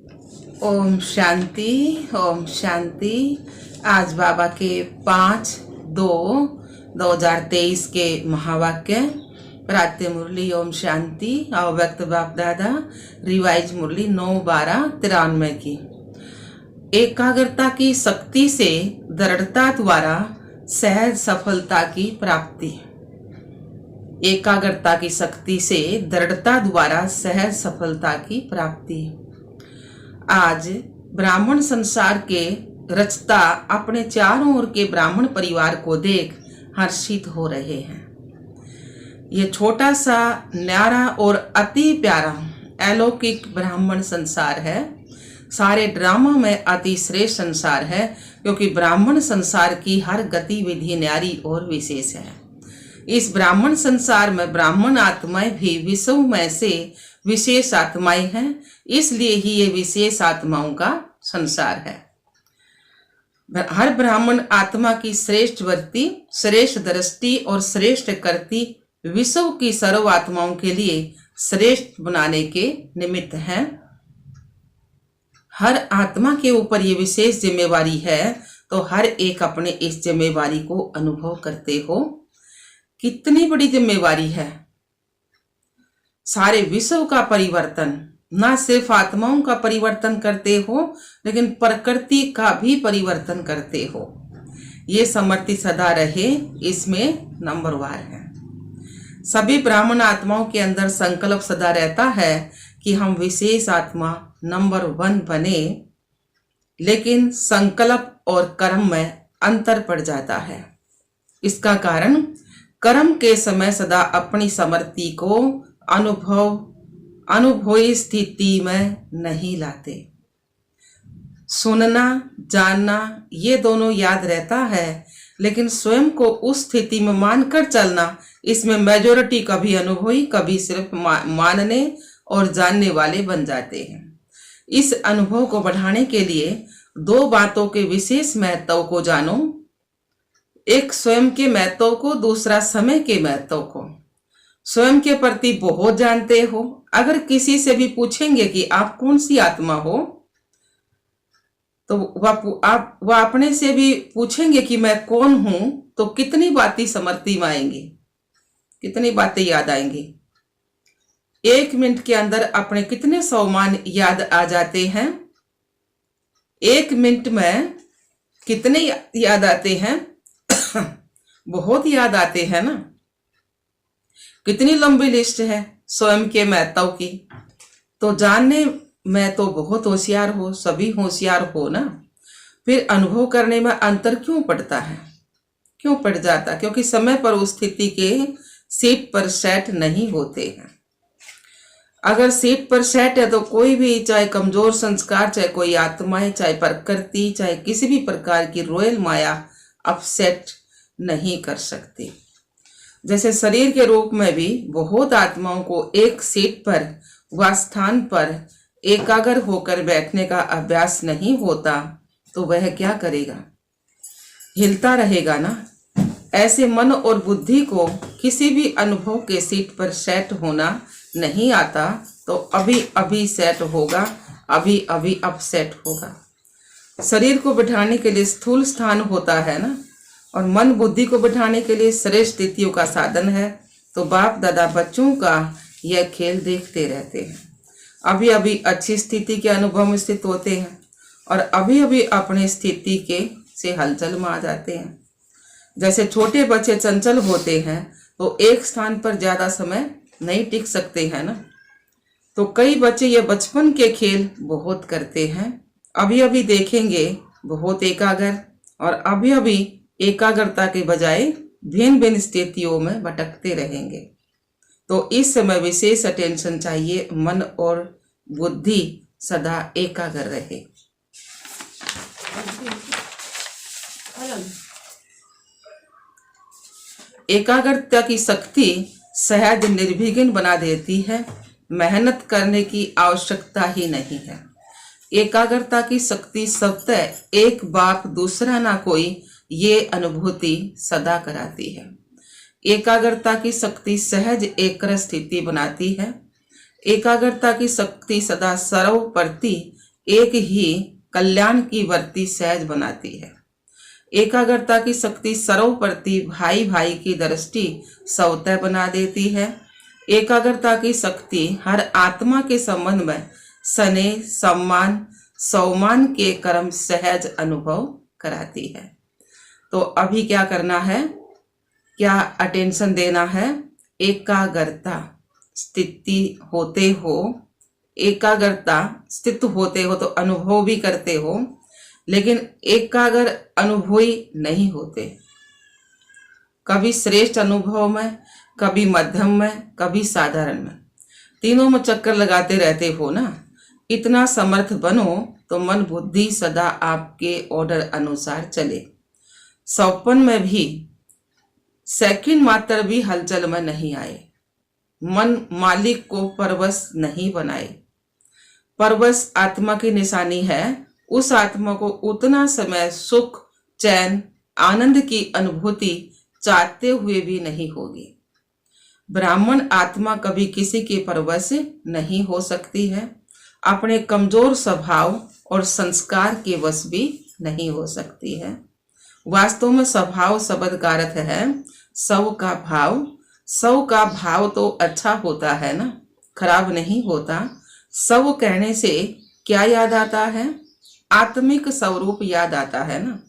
ओम शांति। ओम शांति। आज बाबा के 5/2/2023 के महावाक्य प्रातः मुरली ओम शांति अव्यक्त बाप दादा रिवाइज मुरली 9/12/93 की। एकाग्रता की शक्ति से दृढ़ता द्वारा सहज सफलता की प्राप्ति। एकाग्रता की शक्ति से दृढ़ता द्वारा सहज सफलता की प्राप्ति। आज ब्राह्मण संसार के रचता अपने चारों ओर के ब्राह्मण परिवार को देख हर्षित हो रहे हैं। ये छोटा सा न्यारा और अति प्यारा अलौकिक ब्राह्मण संसार है। सारे ड्रामा में अति श्रेष्ठ संसार है, क्योंकि ब्राह्मण संसार की हर गतिविधि न्यारी और विशेष है। इस ब्राह्मण संसार में ब्राह्मण आत्माएं भी विश्व में से विशेष आत्माएं हैं, इसलिए ही ये विशेष आत्माओं का संसार है। हर ब्राह्मण आत्मा की श्रेष्ठ वृत्ति, श्रेष्ठ दृष्टि और श्रेष्ठ करती विश्व की सर्व आत्माओं के लिए श्रेष्ठ बनाने के निमित्त है। हर आत्मा के ऊपर ये विशेष जिम्मेवारी है, तो हर एक अपने इस जिम्मेवारी को अनुभव करते हो। कितनी बड़ी जिम्मेवारी है। सारे विश्व का परिवर्तन, ना सिर्फ आत्माओं का परिवर्तन करते हो, लेकिन प्रकृति का भी परिवर्तन करते हो। ये समृद्धि सदा रहे, इसमें नंबरवार है। सभी ब्राह्मण आत्माओं के अंदर संकल्प सदा रहता है कि हम विशेष आत्मा नंबर 1 बने, लेकिन संकल्प और कर्म में अंतर पड़ जाता है। इसका कारण कर्म के समय सदा अपनी समृद्धि को अनुभवी स्थिति में नहीं लाते। सुनना जानना ये दोनों याद रहता है, लेकिन स्वयं को उस स्थिति में मानकर चलना, इसमें मेजॉरिटी कभी अनुभवी कभी सिर्फ मानने और जानने वाले बन जाते हैं। इस अनुभव को बढ़ाने के लिए 2 बातों के विशेष महत्व को जानो। एक स्वयं के महत्व को, दूसरा समय के महत्व को। स्वयं के प्रति बहुत जानते हो। अगर किसी से भी पूछेंगे कि आप कौन सी आत्मा हो, तो वह अपने से भी पूछेंगे कि मैं कौन हूं, तो कितनी बातें समृद्धि में आएंगी, कितनी बातें याद आएंगी। 1 मिनट के अंदर अपने कितने 100 मान याद आ जाते हैं। 1 मिनट में कितने याद आते हैं? बहुत याद आते हैं ना। कितनी लंबी लिस्ट है स्वयं के महत्व की। तो जानने में तो बहुत होशियार हो, सभी होशियार हो ना। फिर अनुभव करने में अंतर क्यों पड़ता है? क्यों पड़ जाता? क्योंकि समय पर उस स्थिति के सीट पर सेट नहीं होते हैं। अगर सीट पर सेट है तो कोई भी, चाहे कमजोर संस्कार, चाहे कोई आत्माएं, चाहे प्रकृति, चाहे किसी भी प्रकार की रॉयल माया अपसेट नहीं कर सकती। जैसे शरीर के रूप में भी बहुत आत्माओं को एक सीट पर व स्थान पर एकाग्र होकर बैठने का अभ्यास नहीं होता, तो वह क्या करेगा? हिलता रहेगा ना। ऐसे मन और बुद्धि को किसी भी अनुभव के सीट पर सेट होना नहीं आता, तो अभी अभी सेट होगा, अभी अभी अपसेट होगा। शरीर को बिठाने के लिए स्थूल स्थान होता है ना, और मन बुद्धि को बिठाने के लिए श्रेष्ठ स्थितियों का साधन है। तो बाप दादा बच्चों का यह खेल देखते रहते हैं। अभी अभी अच्छी स्थिति के अनुभव में स्थित होते हैं, और अभी अभी अपने स्थिति के से हलचल में आ जाते हैं। जैसे छोटे बच्चे चंचल होते हैं, तो एक स्थान पर ज्यादा समय नहीं टिक सकते हैं ना। तो कई बच्चे ये बचपन के खेल बहुत करते हैं। अभी अभी देखेंगे बहुत एकाग्र, और अभी अभी एकाग्रता के बजाय भिन्न भिन्न स्थितियों में भटकते रहेंगे। तो इस समय विशेष अटेंशन चाहिए। मन और बुद्धि सदा एकाग्र रहे। एकाग्रता की शक्ति सहज निर्विघ्न बना देती है। मेहनत करने की आवश्यकता ही नहीं है। एकाग्रता की शक्ति स्वतः एक बाप दूसरा ना कोई, ये अनुभूति सदा कराती है। एकाग्रता की शक्ति सहज एकाग्र स्थिति बनाती है। एकाग्रता की शक्ति सदा सर्व प्रति एक ही कल्याण की वर्ती सहज बनाती है। एकाग्रता की शक्ति सर्वप्रति भाई भाई की दृष्टि स्वतः बना देती है। एकाग्रता की शक्ति हर आत्मा के संबंध में स्नेह, सम्मान, सम्मान के कर्म सहज अनुभव कराती है। तो अभी क्या करना है, क्या अटेंशन देना है? एकाग्रता स्थिति होते हो, एकाग्रता स्थित होते हो तो अनुभव भी करते हो, लेकिन एकाग्र अनुभवी नहीं होते। कभी श्रेष्ठ अनुभव में, कभी मध्यम में, कभी साधारण में, तीनों में चक्कर लगाते रहते हो ना। इतना समर्थ बनो तो मन बुद्धि सदा आपके ऑर्डर अनुसार चले। सौपन में भी सेकंड मात्र भी हलचल में नहीं आए। मन मालिक को परवश नहीं बनाए। परवश आत्मा की निशानी है। उस आत्मा को उतना समय सुख, चैन, आनंद की अनुभूति चाहते हुए भी नहीं होगी। ब्राह्मण आत्मा कभी किसी के परवश नहीं हो सकती है। अपने कमजोर स्वभाव और संस्कार के वश भी नहीं हो सकती है। वास्तव में स्वभाव शब्द का अर्थ है सव का भाव। सव का भाव तो अच्छा होता है ना, खराब नहीं होता। सव कहने से क्या याद आता है? आत्मिक स्वरूप याद आता है ना।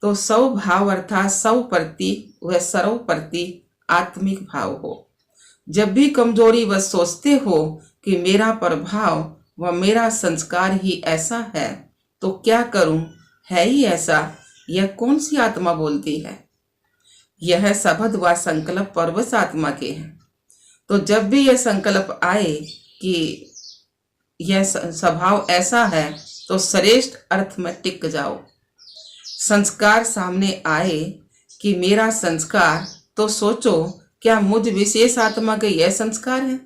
तो सव भाव अर्थात सव प्रति वह सर्व प्रति आत्मिक भाव हो। जब भी कमजोरी वह सोचते हो कि मेरा प्रभाव व मेरा संस्कार ही ऐसा है तो क्या करूं, है ही ऐसा, यह कौन सी आत्मा बोलती है? यह शब्द व संकल्प परवश आत्मा के हैं। तो जब भी यह संकल्प आए कि यह स्वभाव ऐसा है तो श्रेष्ठ अर्थ में टिक जाओ। संस्कार सामने आए कि मेरा संस्कार, तो सोचो क्या मुझ विशेष आत्मा के यह संस्कार है?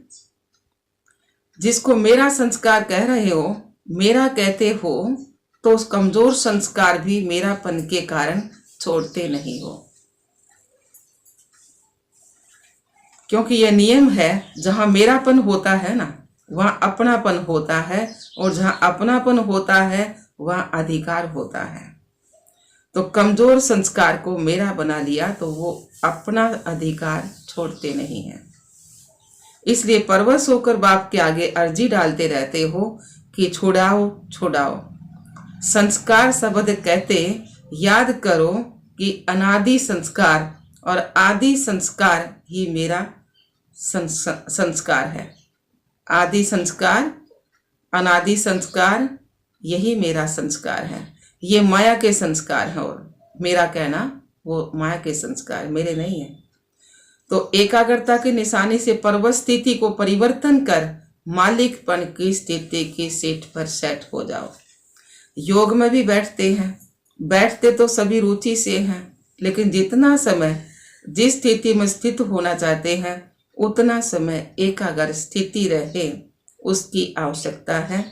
जिसको मेरा संस्कार कह रहे हो, मेरा कहते हो, तो उस कमजोर संस्कार भी मेरापन के कारण छोड़ते नहीं हो। क्योंकि यह नियम है, जहां मेरापन होता है ना वहां अपनापन होता है, और जहां अपनापन होता है वहां अधिकार होता है। तो कमजोर संस्कार को मेरा बना लिया तो वो अपना अधिकार छोड़ते नहीं है। इसलिए परवश होकर बाप के आगे अर्जी डालते रहते हो कि छुड़ाओ छुड़ाओ। संस्कार शब्द कहते याद करो कि अनादि संस्कार और आदि संस्कार ही मेरा संस्कार है। आदि संस्कार, अनादि संस्कार, यही मेरा संस्कार है। ये माया के संस्कार है और मेरा कहना वो माया के संस्कार मेरे नहीं है। तो एकाग्रता की निशानी से परवश स्थिति को परिवर्तन कर मालिकपन की स्थिति की सीट पर सेट हो जाओ। योग में भी बैठते हैं, बैठते तो सभी रुचि से हैं, लेकिन जितना समय जिस स्थिति में स्थित होना चाहते हैं उतना समय एकाग्र स्थिति रहे, उसकी आवश्यकता है।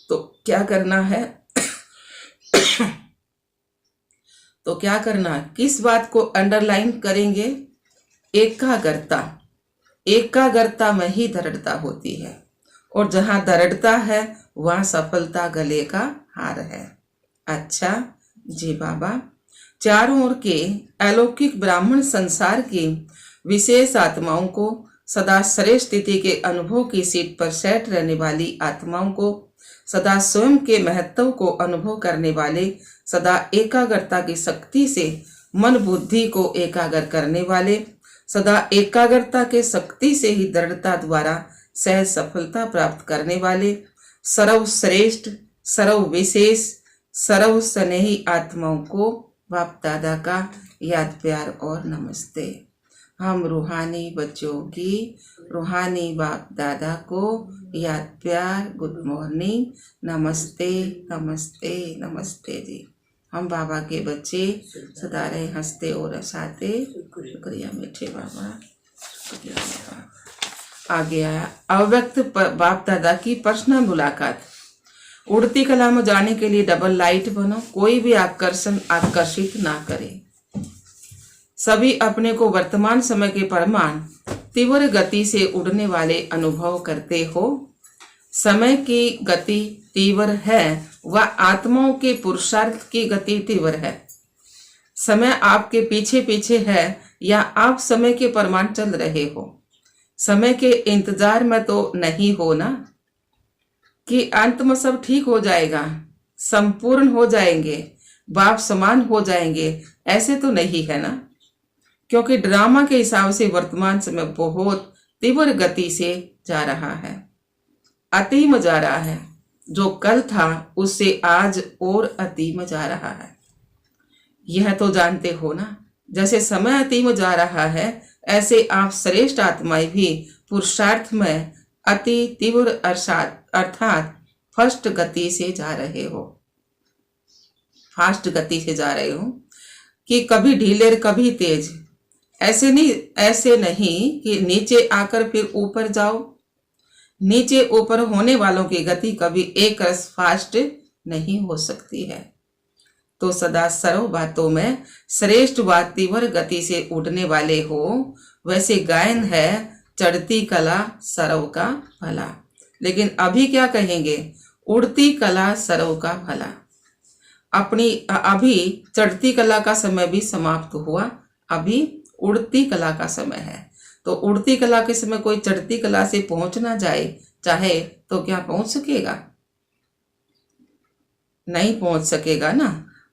तो क्या करना है? तो क्या करना, किस बात को अंडरलाइन करेंगे? एकाग्रता। एकाग्रता में ही दृढ़ता होती है, और जहां दृढ़ता है वहां सफलता गले का हार है। अच्छा जी बाबा, चारों ओर के अलौकिक ब्राह्मण संसार की विशेष आत्माओं को, सदा श्रेष्ठ स्थिति के अनुभव की सीट पर सेट रहने वाली आत्माओं को, सदा स्वयं के महत्व को अनुभव करने वाले, सदा एकाग्रता की शक्ति से मन बुद्धि को एकाग्र करने वाले, सदा एकाग्रता के शक्ति से ही दृढ़ता द्वारा सहज सफलता प्राप्त करने वाले, सर्वश्रेष्ठ, सर्व विशेष, सर्व स्नेही आत्माओं को बाप दादा का याद प्यार और नमस्ते। हम रूहानी बच्चों की रूहानी बाप दादा को याद प्यार, गुड मॉर्निंग, नमस्ते नमस्ते नमस्ते जी। हम बाबा के बच्चे सदा रहे हंसते और हंसाते। शुक्रिया मीठे बाबा, शुक्रिया बाबा। आगे आया अव्यक्त बाप दादा की पर्सनल मुलाकात। उड़ती कला में जाने के लिए डबल लाइट बनो, कोई भी आकर्षण आकर्षित ना करे। सभी अपने को वर्तमान समय के परमाणु तीव्र गति से उड़ने वाले अनुभव करते हो। समय की गति तीव्र है वह आत्माओं के पुरुषार्थ की गति तीव्र है। समय आपके पीछे पीछे है या आप समय के परमान चल रहे हो? समय के इंतजार में तो नहीं हो ना कि अंत में सब ठीक हो जाएगा, संपूर्ण हो जाएंगे, बाप समान हो जाएंगे, ऐसे तो नहीं है ना। क्योंकि ड्रामा के हिसाब से वर्तमान समय बहुत तीव्र गति से जा रहा है, अति जा रहा है। जो कल था उससे आज और अति में जा रहा है, यह तो जानते हो ना। जैसे समय अति में जा रहा है, ऐसे आप श्रेष्ठ आत्माएं भी पुरुषार्थ में अति तीव्र अर्थात फर्स्ट गति से जा रहे हो, फास्ट गति से जा रहे हो कि कभी ढीले कभी तेज। ऐसे नहीं कि नीचे आकर फिर ऊपर जाओ। नीचे ऊपर होने वालों की गति कभी एक रस फास्ट नहीं हो सकती है। तो सदा सर्व बातों में श्रेष्ठ बात तीव्र गति से उठने वाले हो। वैसे गायन है चढ़ती कला सरव का भला, लेकिन अभी क्या कहेंगे? उड़ती कला सरव का भला। अभी चढ़ती कला का समय भी समाप्त हुआ, अभी उड़ती कला का समय है। तो उड़ती कला के समय कोई चढ़ती कला से पहुंच ना जाए चाहे तो क्या पहुंच सकेगा? नहीं पहुंच सकेगा ना।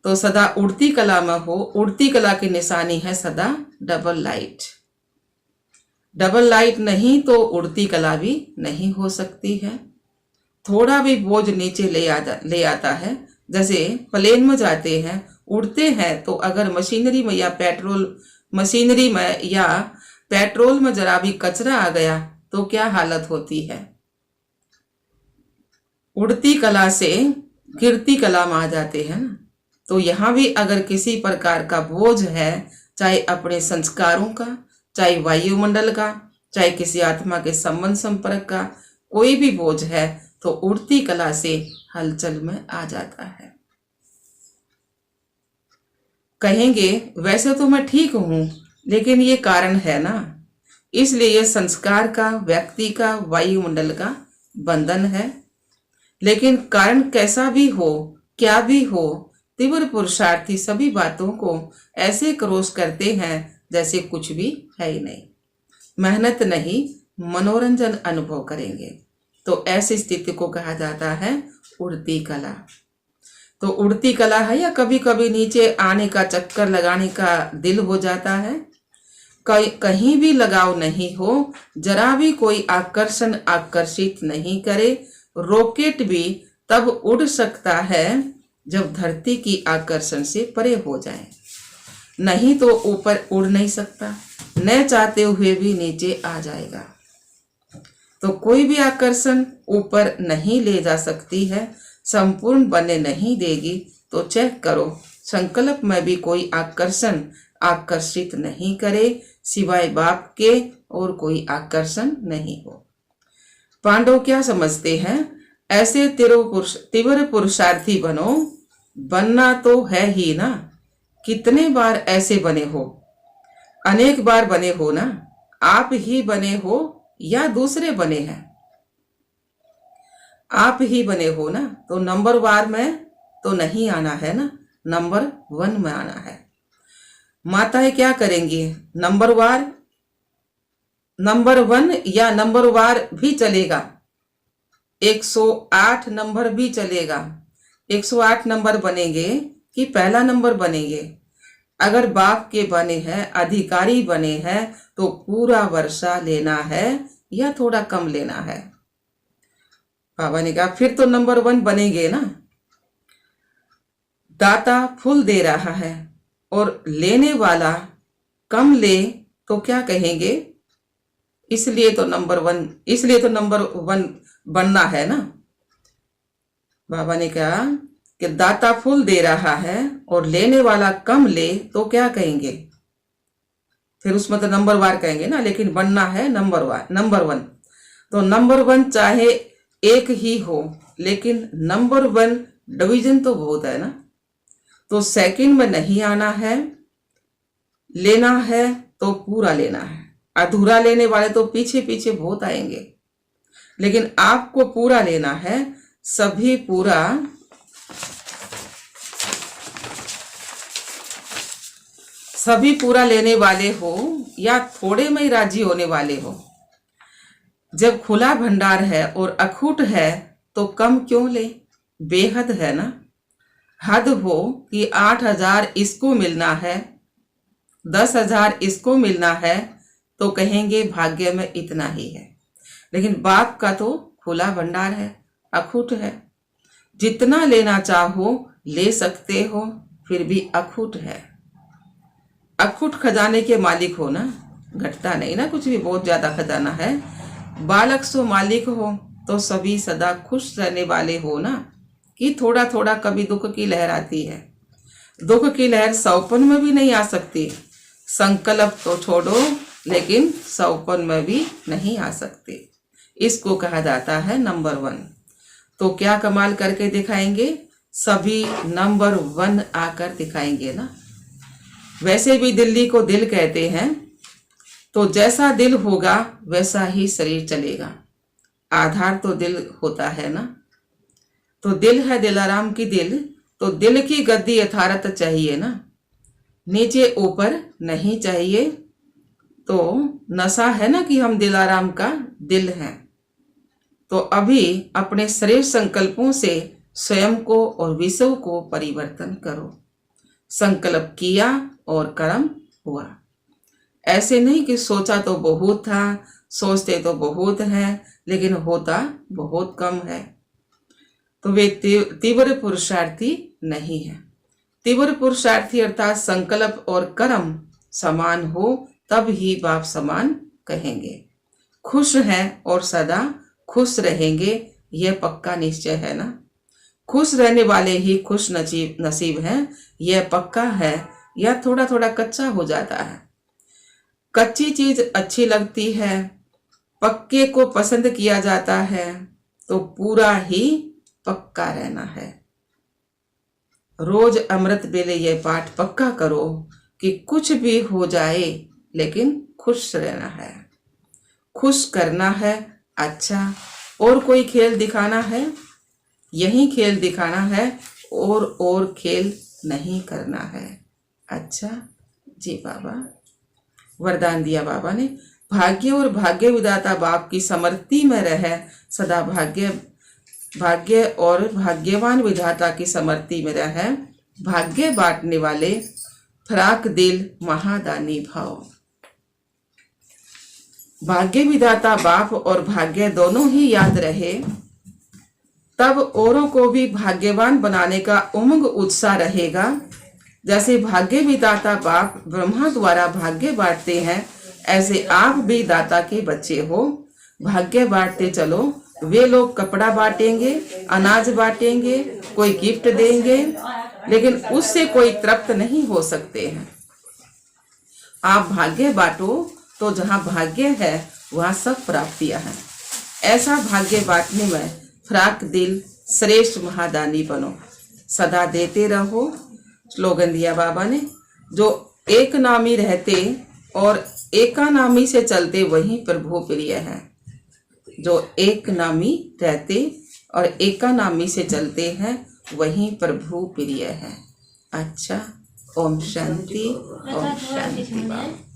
तो सदा उड़ती कला में हो। उड़ती कला की निशानी है सदा डबल लाइट। डबल लाइट नहीं तो उड़ती कला भी नहीं हो सकती है। थोड़ा भी बोझ नीचे ले आता है। जैसे प्लेन में जाते हैं, उड़ते हैं, तो अगर मशीनरी में या पेट्रोल में जरा भी कचरा आ गया तो क्या हालत होती है? उड़ती कला से गिरती कला में आ जाते हैं ना। तो यहाँ भी अगर किसी प्रकार का बोझ है, चाहे अपने संस्कारों का, चाहे वायुमंडल का, चाहे किसी आत्मा के संबंध संपर्क का, कोई भी बोझ है तो उड़ती कला से हलचल में आ जाता है। कहेंगे वैसे तो मैं ठीक हूं, लेकिन ये कारण है ना, इसलिए ये संस्कार का, व्यक्ति का, वायुमंडल का बंधन है। लेकिन कारण कैसा भी हो, क्या भी हो, तीव्र पुरुषार्थी सभी बातों को ऐसे क्रॉस करते हैं जैसे कुछ भी है ही नहीं। मेहनत नहीं, मनोरंजन अनुभव करेंगे। तो ऐसी स्थिति को कहा जाता है उड़ती कला। तो उड़ती कला है या कभी कभी नीचे आने का, चक्कर लगाने का दिल हो जाता है। कहीं भी लगाव नहीं हो, जरा भी कोई आकर्षण आकर्षित नहीं करे। रॉकेट भी तब उड़ सकता है जब धरती की आकर्षण से परे हो जाए, नहीं तो ऊपर उड़ नहीं सकता, न चाहते हुए भी नीचे आ जाएगा। तो कोई भी आकर्षण ऊपर नहीं ले जा सकती है, संपूर्ण बनने नहीं देगी। तो चेक करो, संकल्प में भी कोई आकर्षण आकर्षित नहीं करे, सिवाय बाप के और कोई आकर्षण नहीं हो। पांडव क्या समझते हैं? ऐसे तीव्र पुरुषार्थी बनो। बनना तो है ही ना। कितने बार ऐसे बने हो? अनेक बार बने हो ना। आप ही बने हो या दूसरे बने हैं? आप ही बने हो ना। तो नंबर वार में तो नहीं आना है ना, नंबर 1 में आना है। माताएं क्या करेंगी? नंबर 1 या नंबर वार भी चलेगा, 108 नंबर भी चलेगा। 108 नंबर बनेंगे कि पहला नंबर बनेंगे? अगर बाप के बने हैं, अधिकारी बने हैं, तो पूरा वर्षा लेना है या थोड़ा कम लेना है? बाबा ने कहा फिर तो नंबर 1 बनेंगे ना। दाता फूल दे रहा है और लेने वाला कम ले तो क्या कहेंगे? इसलिए तो नंबर 1 बनना है ना। बाबा ने कहा कि दाता फूल दे रहा है और लेने वाला कम ले तो क्या कहेंगे? फिर उसमें तो नंबर वार कहेंगे ना, लेकिन बनना है नंबर 1। तो नंबर 1 चाहे एक ही हो, लेकिन नंबर 1 डिवीजन तो बहुत है ना। तो सेकंड में नहीं आना है, लेना है तो पूरा लेना है। अधूरा लेने वाले तो पीछे पीछे बहुत आएंगे, लेकिन आपको पूरा लेना है। सभी पूरा लेने वाले हो या थोड़े में ही राजी होने वाले हो। जब खुला भंडार है और अखूट है तो कम क्यों ले, बेहद है ना। हद हो कि 8,000 इसको मिलना है, 10,000 इसको मिलना है तो कहेंगे भाग्य में इतना ही है। लेकिन बाप का तो खुला भंडार है, अखूट है। जितना लेना चाहो ले सकते हो, फिर भी अखूट है। अखूट खजाने के मालिक हो ना, घटता नहीं ना कुछ भी, बहुत ज्यादा खजाना है। बालक सो मालिक हो तो सभी सदा खुश रहने वाले हो ना, कि थोड़ा थोड़ा कभी दुख की लहर आती है। दुख की लहर सौपन में भी नहीं आ सकती। संकल्प तो छोड़ो, लेकिन सौपन में भी नहीं आ सकती। इसको कहा जाता है नंबर 1। तो क्या कमाल करके दिखाएंगे, सभी नंबर 1 आकर दिखाएंगे ना। वैसे भी दिल्ली को दिल कहते हैं, तो जैसा दिल होगा वैसा ही शरीर चलेगा। आधार तो दिल होता है ना। तो दिल है दिलाराम की दिल, तो दिल की गद्दी यथारथ चाहिए ना, नीचे ऊपर नहीं चाहिए। तो नशा है ना कि हम दिलाराम का दिल हैं। तो अभी अपने श्रेष्ठ संकल्पों से स्वयं को और विश्व को परिवर्तन करो। संकल्प किया और कर्म हुआ। ऐसे नहीं कि सोचा तो बहुत था, सोचते तो बहुत है, लेकिन होता बहुत कम है। तो वे तीव्र पुरुषार्थी नहीं है। तीव्र पुरुषार्थी अर्थात संकल्प और कर्म समान हो तब ही बाप समान कहेंगे। खुश हैं और सदा खुश रहेंगे, यह पक्का निश्चय है ना। खुश रहने वाले ही खुश नसीब हैं, यह पक्का है या थोड़ा थोड़ा कच्चा हो जाता है। कच्ची चीज अच्छी लगती है, पक्के को पसंद किया जाता है, तो पूरा ही पक्का रहना है। रोज अमृत बेले यह पाठ पक्का करो कि कुछ भी हो जाए लेकिन खुश रहना है, खुश करना है। अच्छा, और कोई खेल दिखाना है, यही खेल दिखाना है, और खेल नहीं करना है। अच्छा जी बाबा, वरदान दिया बाबा ने। भाग्य और भाग्य विधाता बाप की समृद्धि में रहे, सदा भाग्य और भाग्यवान विधाता की समृद्धि में रहे। भाग्य बांटने वाले फराक दिल महादानी भाव। भाग्य विधाता बाप और भाग्य दोनों ही याद रहे, तब औरों को भी भाग्यवान बनाने का उमंग उत्साह रहेगा। जैसे भाग्य विधाता बाप ब्रह्मा द्वारा भाग्य बांटते हैं, ऐसे आप भी दाता के बच्चे हो, भाग्य बांटते चलो। वे लोग कपड़ा बांटेंगे, अनाज बांटेंगे, कोई गिफ्ट देंगे, लेकिन उससे कोई तृप्त नहीं हो सकते हैं। आप भाग्य बांटो तो जहाँ भाग्य है वहाँ सब प्राप्तियां हैं। ऐसा भाग्य बांटने में फराक दिल श्रेष्ठ महादानी बनो, सदा देते रहो। स्लोगन दिया बाबा ने, जो एक नामी रहते और एकानामी से चलते वही प्रभु प्रिय है। जो एक नामी रहते और एकानामी से चलते हैं वही प्रभु प्रिय है। अच्छा, ओम शांति, ओम शांति बाबा।